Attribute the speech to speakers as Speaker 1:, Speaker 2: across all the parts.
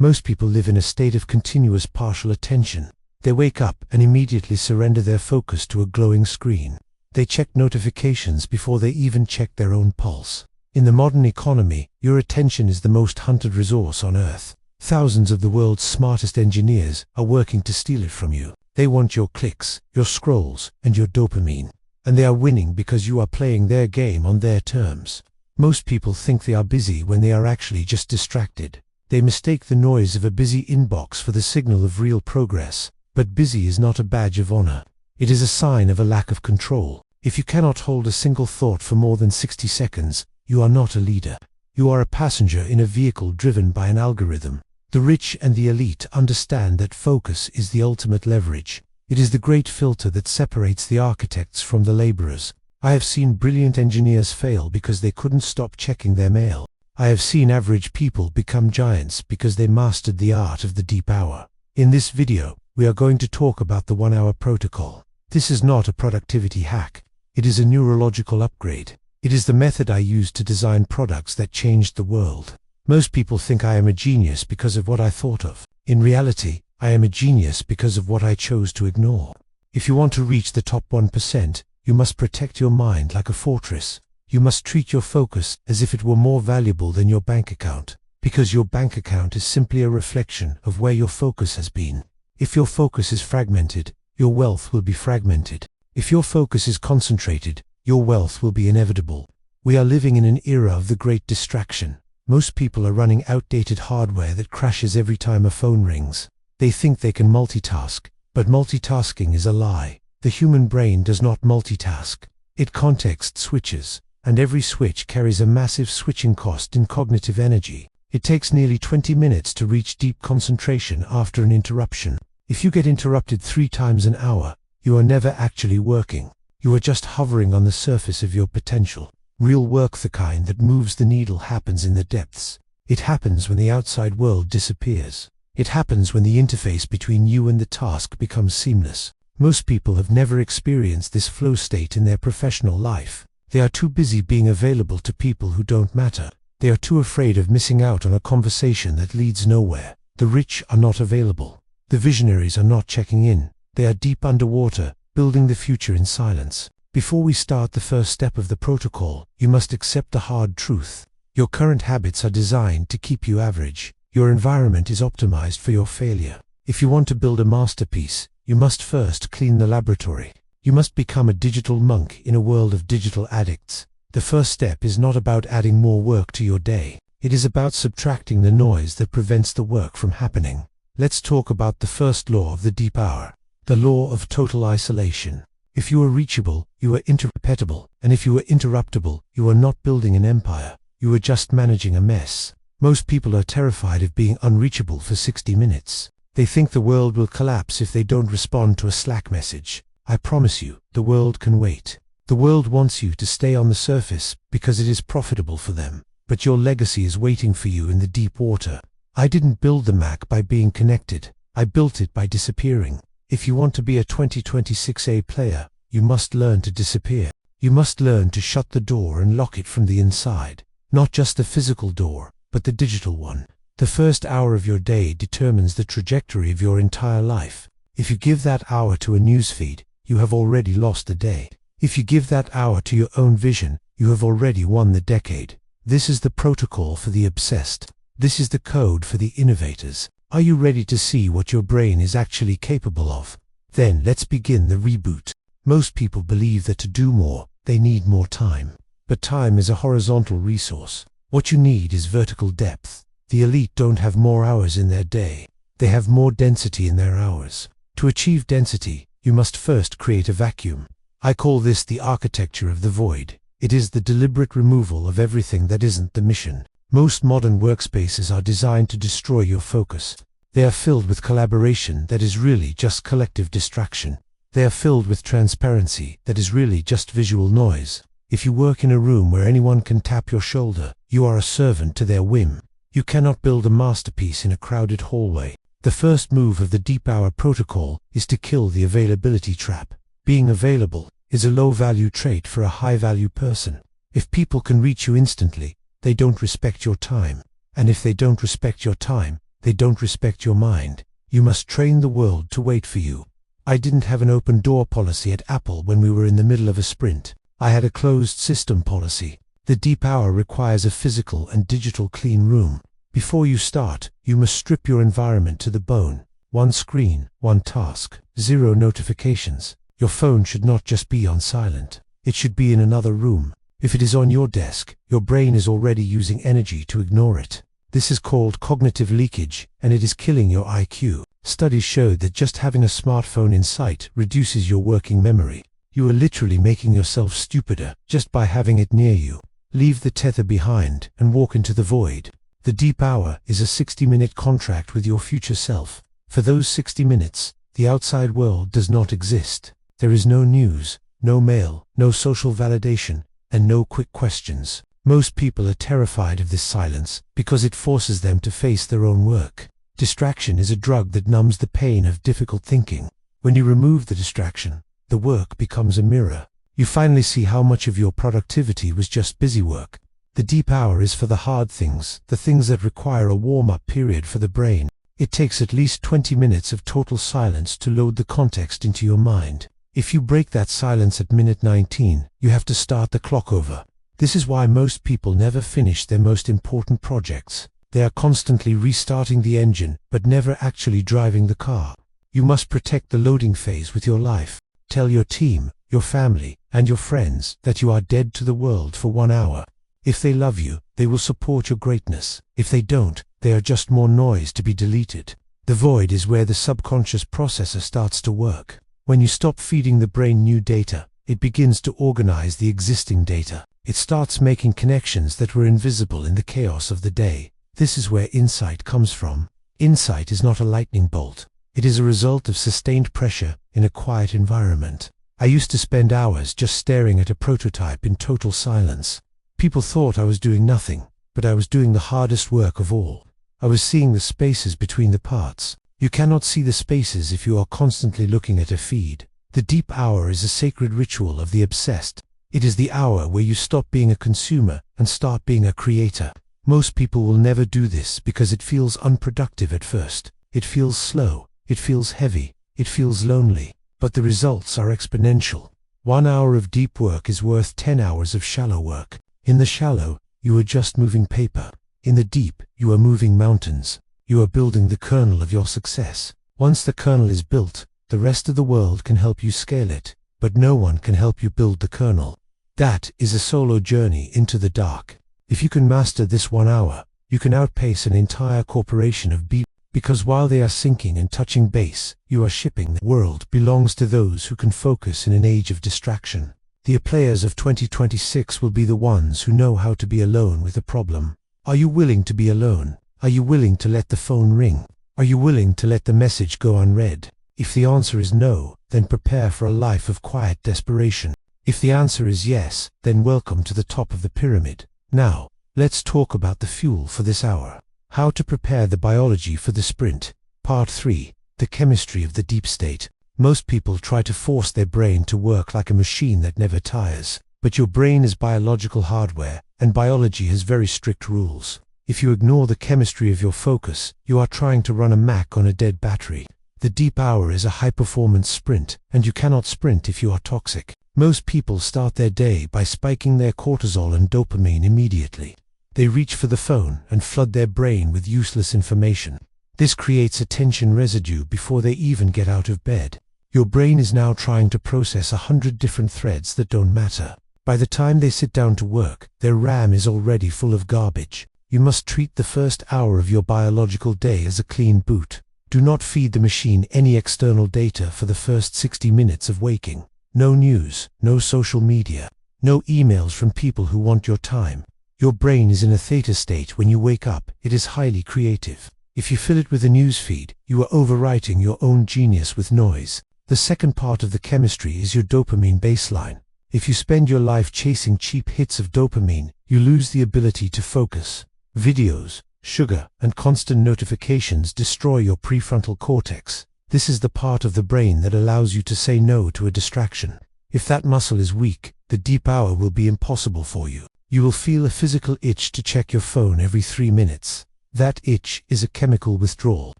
Speaker 1: Most people live in a state of continuous partial attention. They wake up and immediately surrender their focus to a glowing screen. They check notifications before they even check their own pulse. In the modern economy, your attention is the most hunted resource on Earth. Thousands of the world's smartest engineers are working to steal it from you. They want your clicks, your scrolls, and your dopamine. And they are winning because you are playing their game on their terms. Most people think they are busy when they are actually just distracted. They mistake the noise of a busy inbox for the signal of real progress. But busy is not a badge of honor. It is a sign of a lack of control. If you cannot hold a single thought for more than 60 seconds, you are not a leader. You are a passenger in a vehicle driven by an algorithm. The rich and the elite understand that focus is the ultimate leverage. It is the great filter that separates the architects from the laborers. I have seen brilliant engineers fail because they couldn't stop checking their mail. I have seen average people become giants because they mastered the art of the deep hour. In this video, we are going to talk about the 1 hour protocol. This is not a productivity hack. It is a neurological upgrade. It is the method I used to design products that changed the world. Most people think I am a genius because of what I thought of. In reality, I am a genius because of what I chose to ignore. If you want to reach the top 1%, you must protect your mind like a fortress. You must treat your focus as if it were more valuable than your bank account, because your bank account is simply a reflection of where your focus has been. If your focus is fragmented, your wealth will be fragmented. If your focus is concentrated, your wealth will be inevitable. We are living in an era of the great distraction. Most people are running outdated hardware that crashes every time a phone rings. They think they can multitask, but multitasking is a lie. The human brain does not multitask. It context switches, and every switch carries a massive switching cost in cognitive energy. It takes nearly 20 minutes to reach deep concentration after an interruption. If you get interrupted 3 times an hour, you are never actually working. You are just hovering on the surface of your potential. Real work, the kind that moves the needle, happens in the depths. It happens when the outside world disappears. It happens when the interface between you and the task becomes seamless. Most people have never experienced this flow state in their professional life. They are too busy being available to people who don't matter. They are too afraid of missing out on a conversation that leads nowhere. The rich are not available. The visionaries are not checking in. They are deep underwater, building the future in silence. Before we start the first step of the protocol, you must accept the hard truth. Your current habits are designed to keep you average. Your environment is optimized for your failure. If you want to build a masterpiece, you must first clean the laboratory. You must become a digital monk in a world of digital addicts. The first step is not about adding more work to your day. It is about subtracting the noise that prevents the work from happening. Let's talk about the first law of the deep hour, the law of total isolation. If you are reachable, you are interruptible, and if you are interruptible, you are not building an empire. You are just managing a mess. Most people are terrified of being unreachable for 60 minutes. They think the world will collapse if they don't respond to a Slack message. I promise you, the world can wait. The world wants you to stay on the surface because it is profitable for them. But your legacy is waiting for you in the deep water. I didn't build the Mac by being connected. I built it by disappearing. If you want to be a 2026 A player, you must learn to disappear. You must learn to shut the door and lock it from the inside. Not just the physical door, but the digital one. The first hour of your day determines the trajectory of your entire life. If you give that hour to a newsfeed, you have already lost the day. If you give that hour to your own vision, you have already won the decade. This is the protocol for the obsessed. This is the code for the innovators. Are you ready to see what your brain is actually capable of? Then let's begin the reboot. Most people believe that to do more, they need more time. But time is a horizontal resource. What you need is vertical depth. The elite don't have more hours in their day. They have more density in their hours. To achieve density, you must first create a vacuum. I call this the architecture of the void. It is the deliberate removal of everything that isn't the mission. Most modern workspaces are designed to destroy your focus. They are filled with collaboration that is really just collective distraction. They are filled with transparency that is really just visual noise. If you work in a room where anyone can tap your shoulder, you are a servant to their whim. You cannot build a masterpiece in a crowded hallway. The first move of the deep hour protocol is to kill the availability trap. Being available is a low-value trait for a high-value person. If people can reach you instantly, they don't respect your time. And if they don't respect your time, They don't respect your mind. You must train the world to wait for you. I didn't have an open door policy at Apple when we were in the middle of a sprint. I had a closed system policy. The deep hour requires a physical and digital clean room. Before you start, you must strip your environment to the bone. One screen, one task, 0 notifications. Your phone should not just be on silent. It should be in another room. If it is on your desk, your brain is already using energy to ignore it. This is called cognitive leakage, and it is killing your IQ. Studies showed that just having a smartphone in sight reduces your working memory. You are literally making yourself stupider just by having it near you. Leave the tether behind and walk into the void. The deep hour is a 60-minute contract with your future self. For those 60 minutes, the outside world does not exist. There is no news, no mail, no social validation, and no quick questions. Most people are terrified of this silence because it forces them to face their own work. Distraction is a drug that numbs the pain of difficult thinking. When you remove the distraction, the work becomes a mirror. You finally see how much of your productivity was just busy work. The deep hour is for the hard things, the things that require a warm-up period for the brain. It takes at least 20 minutes of total silence to load the context into your mind. If you break that silence at minute 19, you have to start the clock over. This is why most people never finish their most important projects. They are constantly restarting the engine, but never actually driving the car. You must protect the loading phase with your life. Tell your team, your family, and your friends that you are dead to the world for 1 hour. If they love you, they will support your greatness. If they don't, they are just more noise to be deleted. The void is where the subconscious processor starts to work. When you stop feeding the brain new data, it begins to organize the existing data. It starts making connections that were invisible in the chaos of the day. This is where insight comes from. Insight is not a lightning bolt. It is a result of sustained pressure in a quiet environment. I used to spend hours just staring at a prototype in total silence. People thought I was doing nothing, but I was doing the hardest work of all. I was seeing the spaces between the parts. You cannot see the spaces if you are constantly looking at a feed. The deep hour is a sacred ritual of the obsessed. It is the hour where you stop being a consumer and start being a creator. Most people will never do this because it feels unproductive at first. It feels slow, it feels heavy, it feels lonely. But the results are exponential. 1 hour of deep work is worth 10 hours of shallow work. In the shallow, you are just moving paper. In the deep, you are moving mountains. You are building the kernel of your success. Once the kernel is built, the rest of the world can help you scale it, but no one can help you build the kernel. That is a solo journey into the dark. If you can master this 1 hour, you can outpace an entire corporation of beat, because while they are sinking and touching base, you are shipping. The world belongs to those who can focus in an age of distraction. The players of 2026 will be the ones who know how to be alone with a problem. Are you willing to be alone? Are you willing to let the phone ring? Are you willing to let the message go unread? If the answer is no, then prepare for a life of quiet desperation. If the answer is yes, then welcome to the top of the pyramid. Now, let's talk about the fuel for this hour. How to prepare the biology for the sprint. Part 3. The chemistry of the deep state. Most people try to force their brain to work like a machine that never tires. But your brain is biological hardware, and biology has very strict rules. If you ignore the chemistry of your focus, you are trying to run a Mac on a dead battery. The deep hour is a high-performance sprint, and you cannot sprint if you are toxic. Most people start their day by spiking their cortisol and dopamine immediately. They reach for the phone and flood their brain with useless information. This creates a tension residue before they even get out of bed. Your brain is now trying to process 100 different threads that don't matter. By the time they sit down to work, their RAM is already full of garbage. You must treat the first hour of your biological day as a clean boot. Do not feed the machine any external data for the first 60 minutes of waking. No news, no social media, no emails from people who want your time. Your brain is in a theta state when you wake up. It is highly creative. If you fill it with a news feed, you are overwriting your own genius with noise. The second part of the chemistry is your dopamine baseline. If you spend your life chasing cheap hits of dopamine, you lose the ability to focus. Videos, sugar, and constant notifications destroy your prefrontal cortex. This is the part of the brain that allows you to say no to a distraction. If that muscle is weak, the deep hour will be impossible for you. You will feel a physical itch to check your phone every 3 minutes. That itch is a chemical withdrawal.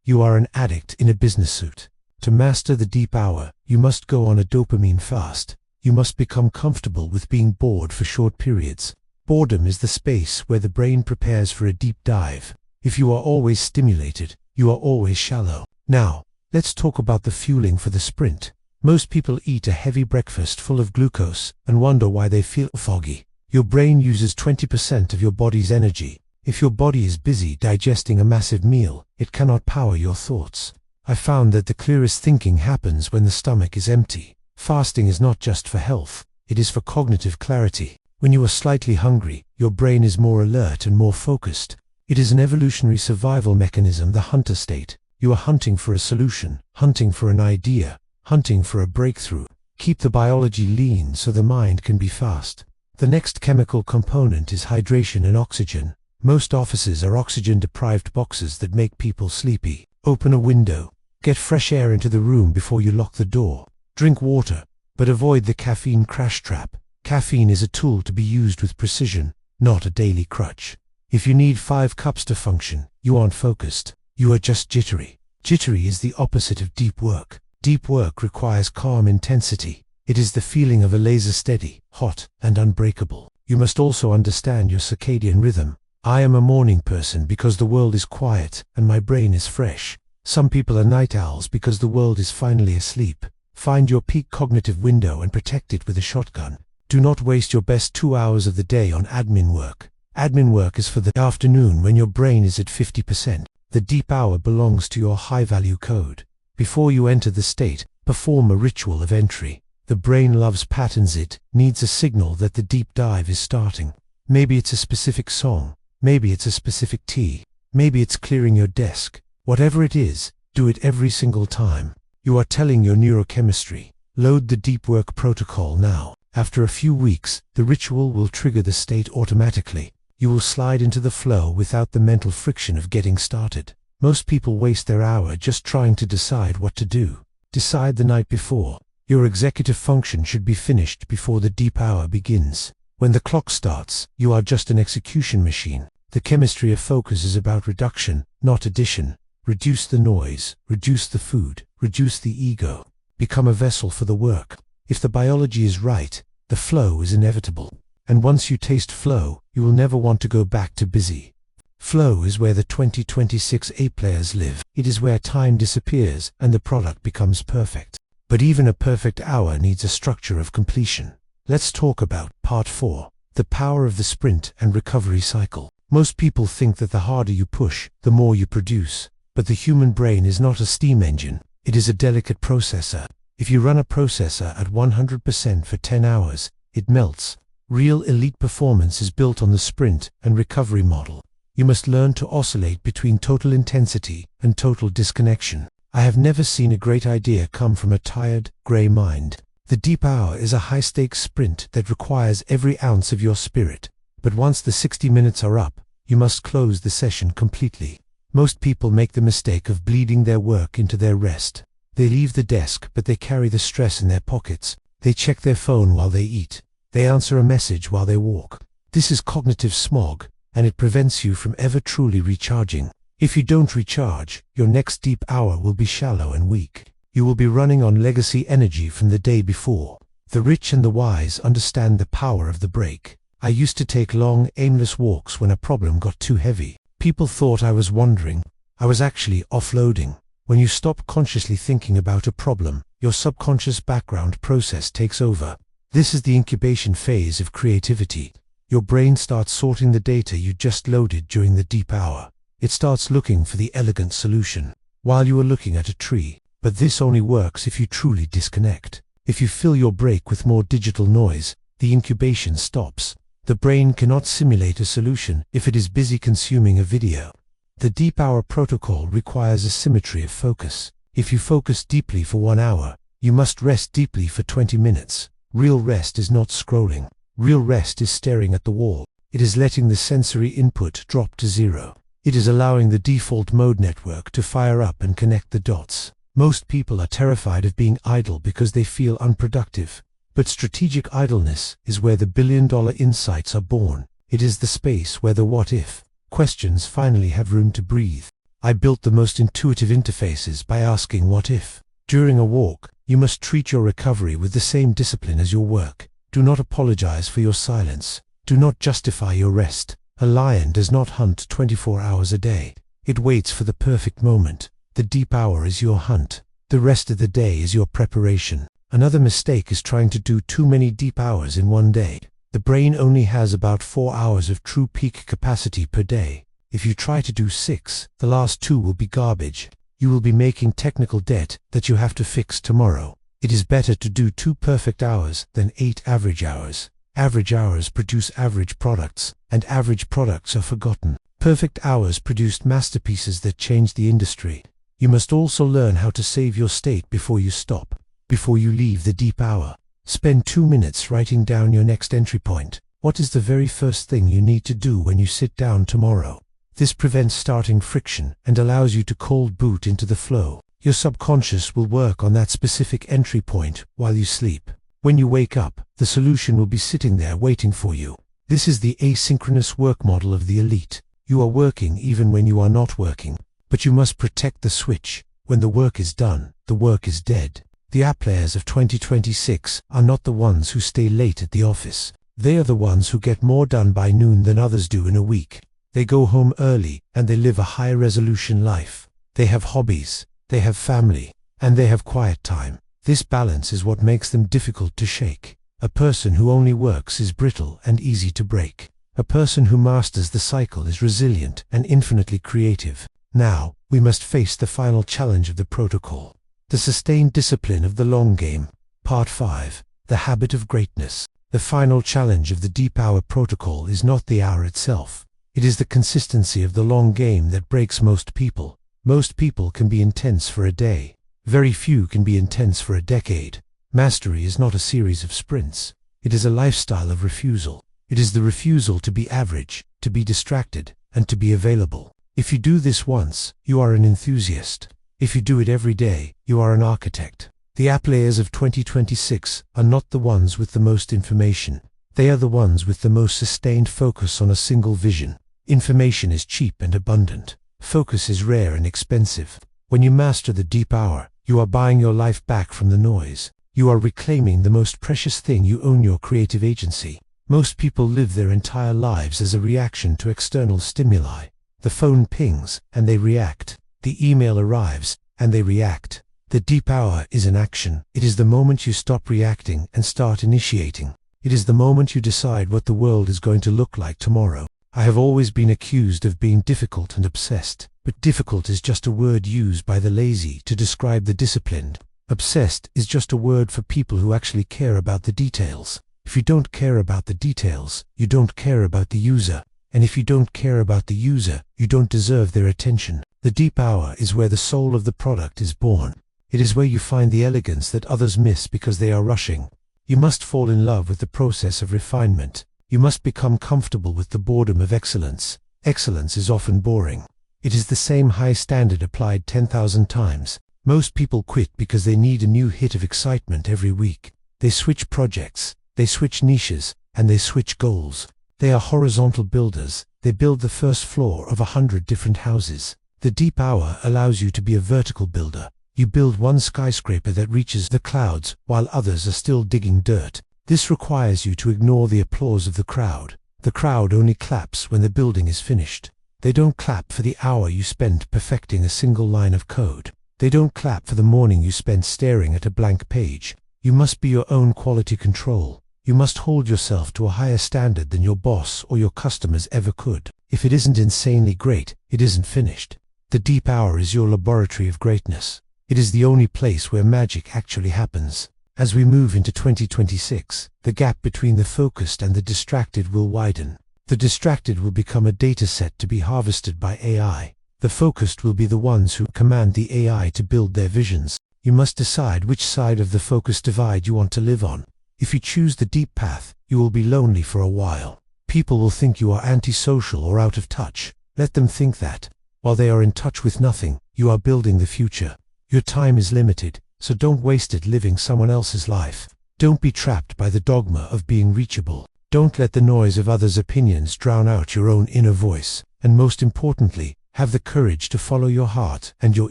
Speaker 1: You are an addict in a business suit. To master the deep hour, you must go on a dopamine fast. You must become comfortable with being bored for short periods. Boredom is the space where the brain prepares for a deep dive. If you are always stimulated, you are always shallow. Now, let's talk about the fueling for the sprint. Most people eat a heavy breakfast full of glucose and wonder why they feel foggy. Your brain uses 20% of your body's energy. If your body is busy digesting a massive meal, it cannot power your thoughts. I found that the clearest thinking happens when the stomach is empty. Fasting is not just for health, it is for cognitive clarity. When you are slightly hungry, your brain is more alert and more focused. It is an evolutionary survival mechanism, the hunter state. You are hunting for a solution, hunting for an idea, hunting for a breakthrough. Keep the biology lean so the mind can be fast. The next chemical component is hydration and oxygen. Most offices are oxygen-deprived boxes that make people sleepy. Open a window. Get fresh air into the room before you lock the door. Drink water, but avoid the caffeine crash trap. Caffeine is a tool to be used with precision, not a daily crutch. If you need 5 cups to function, you aren't focused. You are just jittery. Jittery is the opposite of deep work. Deep work requires calm intensity. It is the feeling of a laser steady, hot, and unbreakable. You must also understand your circadian rhythm. I am a morning person because the world is quiet and my brain is fresh. Some people are night owls because the world is finally asleep. Find your peak cognitive window and protect it with a shotgun. Do not waste your best 2 hours of the day on admin work. Admin work is for the afternoon when your brain is at 50%. The deep hour belongs to your high-value code. Before you enter the state, perform a ritual of entry. The brain loves patterns. It needs a signal that the deep dive is starting. Maybe it's a specific song. Maybe it's a specific tea. Maybe it's clearing your desk. Whatever it is, do it every single time. You are telling your neurochemistry, load the deep work protocol now. After a few weeks, the ritual will trigger the state automatically. You will slide into the flow without the mental friction of getting started. Most people waste their hour just trying to decide what to do. Decide the night before. Your executive function should be finished before the deep hour begins. When the clock starts, you are just an execution machine. The chemistry of focus is about reduction, not addition. Reduce the noise, reduce the food, reduce the ego. Become a vessel for the work. If the biology is right, the flow is inevitable. And once you taste flow, you will never want to go back to busy. Flow is where the 2026 A players live. It is where time disappears and the product becomes perfect. But even a perfect hour needs a structure of completion. Let's talk about Part 4, the power of the sprint and recovery cycle. Most people think that the harder you push, the more you produce. But the human brain is not a steam engine. It is a delicate processor. If you run a processor at 100% for 10 hours, it melts. Real elite performance is built on the sprint and recovery model. You must learn to oscillate between total intensity and total disconnection. I have never seen a great idea come from a tired, grey mind. The deep hour is a high-stakes sprint that requires every ounce of your spirit. But once the 60 minutes are up, you must close the session completely. Most people make the mistake of bleeding their work into their rest. They leave the desk, but they carry the stress in their pockets. They check their phone while they eat. They answer a message while they walk. This is cognitive smog, and it prevents you from ever truly recharging. If you don't recharge, your next deep hour will be shallow and weak. You will be running on legacy energy from the day before. The rich and the wise understand the power of the break. I used to take long, aimless walks when a problem got too heavy. People thought I was wandering. I was actually offloading. When you stop consciously thinking about a problem, your subconscious background process takes over. This is the incubation phase of creativity. Your brain starts sorting the data you just loaded during the deep hour. It starts looking for the elegant solution while you are looking at a tree. But this only works if you truly disconnect. If you fill your break with more digital noise, the incubation stops. The brain cannot simulate a solution if it is busy consuming a video. The deep hour protocol requires a symmetry of focus. If you focus deeply for 1 hour, you must rest deeply for 20 minutes. Real rest is not scrolling. Real rest is staring at the wall. It is letting the sensory input drop to zero. It is allowing the default mode network to fire up and connect the dots. Most people are terrified of being idle because they feel unproductive. But strategic idleness is where the billion-dollar insights are born. It is the space where the what-if Questions finally have room to breathe. I built the most intuitive interfaces by asking what if. During a walk, you must treat your recovery with the same discipline as your work. Do not apologize for your silence. Do not justify your rest. A lion does not hunt 24 hours a day. It waits for the perfect moment. The deep hour is your hunt. The rest of the day is your preparation. Another mistake is trying to do too many deep hours in one day. The brain only has about 4 hours of true peak capacity per day. If you try to do 6, the last 2 will be garbage. You will be making technical debt that you have to fix tomorrow. It is better to do 2 perfect hours than 8 average hours. Average hours produce average products, and average products are forgotten. Perfect hours produced masterpieces that changed the industry. You must also learn how to save your state before you stop. Before you leave the deep hour, spend 2 minutes writing down your next entry point. What is the very first thing you need to do when you sit down tomorrow? This prevents starting friction and allows you to cold boot into the flow. Your subconscious will work on that specific entry point while you sleep. When you wake up, the solution will be sitting there waiting for you. This is the asynchronous work model of the elite. You are working even when you are not working, but you must protect the switch. When the work is done, the work is dead. The app players of 2026 are not the ones who stay late at the office. They are the ones who get more done by noon than others do in a week. They go home early and they live a high-resolution life. They have hobbies, they have family, and they have quiet time. This balance is what makes them difficult to shake. A person who only works is brittle and easy to break. A person who masters the cycle is resilient and infinitely creative. Now, we must face the final challenge of the protocol. The sustained discipline of the long game. Part 5. The habit of greatness. The final challenge of the deep hour protocol is not the hour itself. It is the consistency of the long game that breaks most people. Most people can be intense for a day. Very few can be intense for a decade. Mastery is not a series of sprints. It is a lifestyle of refusal. It is the refusal to be average, to be distracted, and to be available. If you do this once, you are an enthusiast. If you do it every day, you are an architect. The app layers of 2026 are not the ones with the most information. They are the ones with the most sustained focus on a single vision. Information is cheap and abundant. Focus is rare and expensive. When you master the deep hour, you are buying your life back from the noise. You are reclaiming the most precious thing you own, your creative agency. Most people live their entire lives as a reaction to external stimuli. The phone pings, and they react. The email arrives, and they react. The deep hour is an action. It is the moment you stop reacting and start initiating. It is the moment you decide what the world is going to look like tomorrow. I have always been accused of being difficult and obsessed, but difficult is just a word used by the lazy to describe the disciplined. Obsessed is just a word for people who actually care about the details. If you don't care about the details, you don't care about the user. And if you don't care about the user, you don't deserve their attention. The deep hour is where the soul of the product is born. It is where you find the elegance that others miss because they are rushing. You must fall in love with the process of refinement. You must become comfortable with the boredom of excellence. Excellence is often boring. It is the same high standard applied 10,000 times. Most people quit because they need a new hit of excitement every week. They switch projects, they switch niches, and they switch goals. They are horizontal builders. They build the first floor of 100 different houses. The deep hour allows you to be a vertical builder. You build one skyscraper that reaches the clouds while others are still digging dirt. This requires you to ignore the applause of the crowd. The crowd only claps when the building is finished. They don't clap for the hour you spent perfecting a single line of code. They don't clap for the morning you spent staring at a blank page. You must be your own quality control. You must hold yourself to a higher standard than your boss or your customers ever could. If it isn't insanely great, it isn't finished. The deep hour is your laboratory of greatness. It is the only place where magic actually happens. As we move into 2026, the gap between the focused and the distracted will widen. The distracted will become a data set to be harvested by AI. The focused will be the ones who command the AI to build their visions. You must decide which side of the focus divide you want to live on. If you choose the deep path, you will be lonely for a while. People will think you are antisocial or out of touch. Let them think that. While they are in touch with nothing, you are building the future. Your time is limited, so don't waste it living someone else's life. Don't be trapped by the dogma of being reachable. Don't let the noise of others' opinions drown out your own inner voice, and most importantly, have the courage to follow your heart and your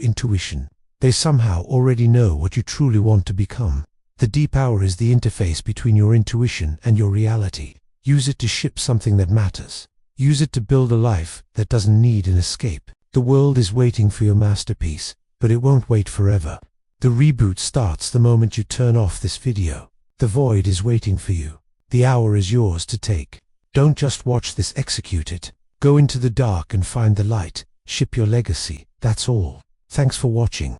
Speaker 1: intuition. They somehow already know what you truly want to become. The deep hour is the interface between your intuition and your reality. Use it to ship something that matters. Use it to build a life that doesn't need an escape. The world is waiting for your masterpiece, but it won't wait forever. The reboot starts the moment you turn off this video. The void is waiting for you. The hour is yours to take. Don't just watch this, execute it. Go into the dark and find the light. Ship your legacy. That's all. Thanks for watching.